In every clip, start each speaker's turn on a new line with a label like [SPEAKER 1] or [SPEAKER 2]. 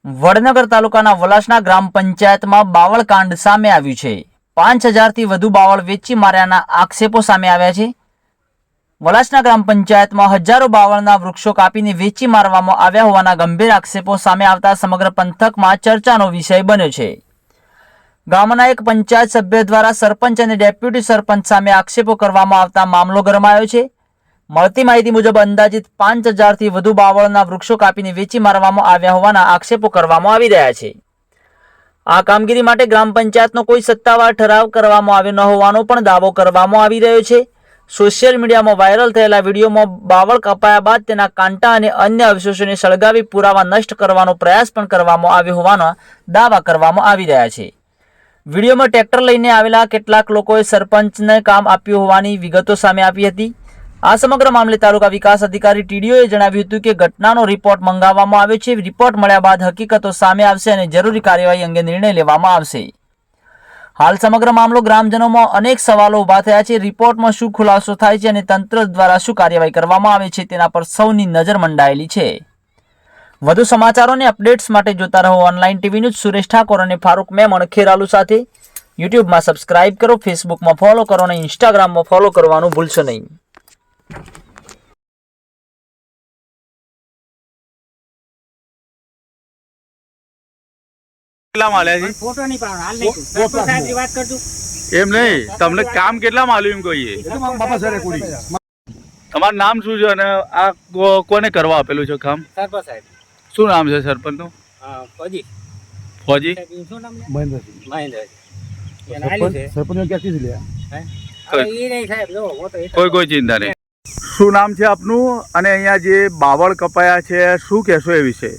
[SPEAKER 1] વડનગર તાલુકાના વલાસણા ગ્રામ પંચાયતમાં બાવળકાંડ સામે આવ્યું છે। 5000થી વધુ બાવળ વેચી માર્યાના આક્ષેપો સામે આવ્યા છે। વલાસણા ગ્રામ પંચાયતમાં હજારો બાવળના વૃક્ષો કાપીને વેચી મારવામાં આવ્યા હોવાના ગંભીર આક્ષેપો સામે આવતા સમગ્ર પંથકમાં ચર્ચાનો વિષય બન્યો છે। ગામના એક પંચાયત સભ્ય દ્વારા સરપંચ અને ડેપ્યુટી સરપંચ સામે આક્ષેપો કરવામાં આવતા મામલો ગરમાયો છે। મળતી માહિતી મુજબ અંદાજિત 5000થી વધુ બાવળના વૃક્ષો કાપીને વેચી મારવામાં આવ્યા હોવાના આક્ષેપો કરવામાં આવી રહ્યા છે। આ કામગીરી માટે ગ્રામ પંચાયતનો કોઈ સત્તાવાર ઠરાવ કરવામાં આવ્યો ન હોવાનો પણ દાવો કરવામાં આવી રહ્યો છે। સોશિયલ મીડિયામાં વાયરલ થયેલા વિડીયોમાં બાવળ કપાયા બાદ તેના કાંટા અને અન્ય અવશેષોને સળગાવી પુરાવા નષ્ટ કરવાનો પ્રયાસ પણ કરવામાં આવ્યો હોવાના દાવા કરવામાં આવી રહ્યા છે। વિડીયોમાં ટ્રેક્ટર લઈને આવેલા કેટલાક લોકોએ સરપંચને કામ આપ્યું હોવાની વિગતો સામે આવી હતી। આ સમગ્ર મામલે તાલુકા વિકાસ અધિકારી ટીડીઓએ જણાવ્યું હતું કે ઘટનાનો રિપોર્ટ મંગાવવામાં આવ્યો છે। રિપોર્ટ મળ્યા બાદ હકીકતો સામે આવશે અને જરૂરી કાર્યવાહી અંગે નિર્ણય લેવામાં આવશે। હાલ સમગ્ર મામલો ગ્રામજનોમાં અનેક સવાલો ઊભા થયા છે। રિપોર્ટમાં શું ખુલાસો થાય છે અને તંત્ર દ્વારા શું કાર્યવાહી કરવામાં આવે છે તેના પર સૌની નજર મંડાયેલી છે। વધુ સમાચારો અને અપડેટ્સ માટે જોતા રહો online TV news. Suresh Thakor અને ફારૂક મેમણ ખેરાલુ સાથે। યુટ્યુબમાં સબસ્ક્રાઇબ કરો, ફેસબુકમાં ફોલો કરો અને ઇન્સ્ટાગ્રામમાં ફોલો કરવાનું ભૂલશો નહીં।
[SPEAKER 2] કેટલા માલ્યા છે?
[SPEAKER 3] ફોટો નહીં પાડવાનો, હાલ નહીં. સરપંચ સાહેબની વાત કરજો.
[SPEAKER 2] એમ નહીં, તમને કામ કેટલા માલ્યું એમ કહીએ? તમારું નામ શું છે અને આ કોને કરવા આપેલું છે કામ?
[SPEAKER 3] સરપંચ સાહેબ.
[SPEAKER 2] શું નામ છે સરપંચનું?
[SPEAKER 3] ફોજી.
[SPEAKER 2] ફોજી?
[SPEAKER 3] શું નામ લે?
[SPEAKER 4] મહેન્દ્રસિંહ.
[SPEAKER 3] મહેન્દ્રસિંહ. એને આલ્યું છે.
[SPEAKER 4] સરપંચ ક્યાંથી જ લ્યા?
[SPEAKER 3] હે? હવે ઈ નહીં સાહેબ, જો, હું તો એ તો-
[SPEAKER 2] કોઈ ચિંતા નહીં। શું નામ છે આપનું અને અહીંયા જે બાવળ કપાયા છે શું કહેશો એ વિશે?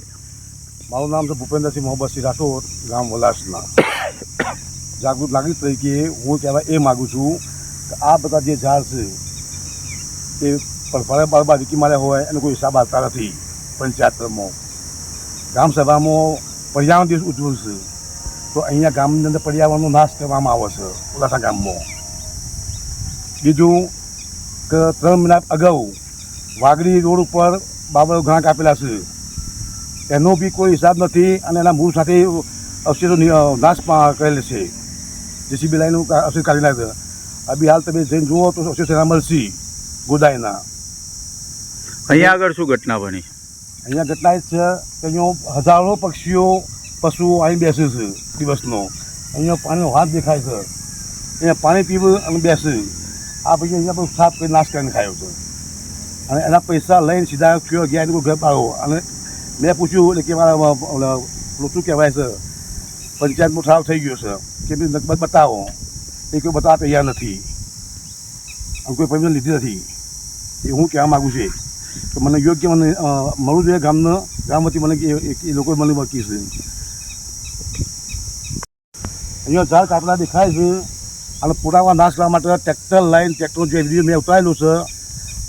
[SPEAKER 4] મારું નામ છે ભૂપેન્દ્રસિંહ મોહમ્મદસિંહ રાઠોડ, ગામ વલાસના। જાગૃત નાગરિક તરીકે હું કહેવા એ માગું છું કે આ બધા જે ઝાડ છે એ પરફાળે બારબાર વીકી માર્યા હોય એનો કોઈ હિસાબ આપતા નથી। પંચાયતમાં ગ્રામ સભામાં પર્યાવરણ દિવસ ઉજવશે તો અહીંયા ગામની અંદર પર્યાવરણનો નાશ કરવામાં આવે છે વલાસણા ગામમાં। બીજું કે 3 મહિના અગાઉ વાગડી રોડ ઉપર બાબરો ઘણા કાપેલા છે, એનો બી કોઈ હિસાબ નથી અને એના મૂળ સાથે અવશેષો નાશ કરેલ છે। જેસીબી લાઈનનું અવશેષ કાઢી નાખે। અભી હાલ તમે જઈને જુઓ તો અવશેષ એના મળશે ગોદાઈના।
[SPEAKER 2] અહીંયા આગળ શું ઘટના બની?
[SPEAKER 4] અહીંયા ઘટના એ છે કે અહીંયા હજારો પક્ષીઓ પશુઓ અહીં બેસે છે દિવસનો। અહીંયા પાણીનો હાથ દેખાય છે, અહીંયા પાણી પીવું અને બેસે। આ ભાઈ અહીંયા બધું સાફ કરી નાશ કરીને ખાયો છે અને એના પૈસા લઈને સીધા કયો ગયા એને કોઈ ઘર પાડો। અને મેં પૂછ્યું એટલે કે મારા શું કહેવાય છે પંચાયતનો ઠરાવ થઈ ગયો છે કે નકબત બતાવો, એ કોઈ બતાવવા તૈયાર નથી અને કોઈ પરમિશન લીધી નથી। એ હું કહેવા માગું છું કે મને યોગ્ય મને મળવું જોઈએ ગામ વતી મને એ લોકો મને વકી છે। અહીંયા ઝાડ કાપડા દેખાય છે અને પુરાવા નાશ કરવા માટે ટ્રેક્ટર લાઈન ટ્રેક્ટરનો જે વિડીયો મેં ઉતારેલો છે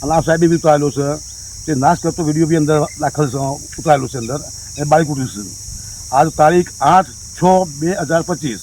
[SPEAKER 4] અને આ સાહેબે બી ઉતારેલો છે તે નાશ કરતો વિડીયો બી અંદર દાખલ ઉતારેલો છે અંદર એ બાળી કૂટ્યું છે। આજ તારીખ 8/6/2025।